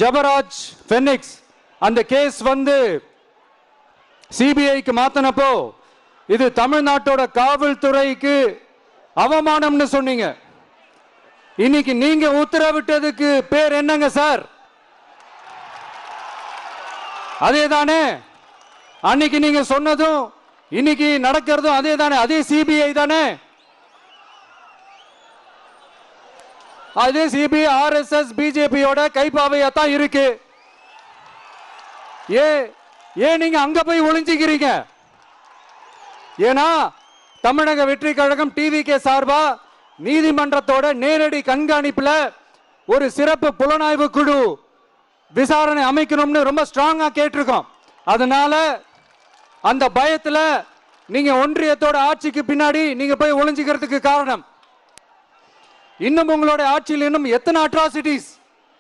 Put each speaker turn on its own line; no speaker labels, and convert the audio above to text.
ஜபராஜ் ஃபெனிக்ஸ் அந்த கேஸ் வந்து சிபிஐக்கு மாத்தினப்போ இது தமிழ்நாட்டோட காவல்துறைக்கு அவமானம்னு சொன்னீங்க. இன்னைக்கு நீங்க உத்தரவிட்டதுக்கு பேர் என்னங்க சார்? அதேதானே அன்னைக்கு நீங்க சொன்னதும் இன்னைக்கு நடக்கிறதும் அதேதானே? அதே சிபிஐ தானே? அதே சிபிஐ ஆர்எஸ்எஸ் பிஜேபியோட கைப்பாவையா தான் இருக்கு. ஏன் நீங்க அங்க போய் ஒளிஞ்சிக்கிறீங்க? ஏன்னா தமிழக வெற்றி கழகம் டிவிகே சார்பா நீதிமன்றத்தோட நேரடி கண்காணிப்புல ஒரு சிறப்பு புலனாய்வு குழு விசாரணை அமைக்கணும்னு ரொம்ப ஸ்ட்ராங்கா கேட்டிருக்கோம். அதனால அந்த பயத்துல நீங்க ஒன்றியத்தோட ஆட்சிக்கு பின்னாடி நீங்க போய் ஒளிஞ்சிக்கிறதுக்கு காரணம் இன்னும் உங்களோட ஆட்சியில் இன்னும் எத்தனை அட்ராசிட்டிஸ்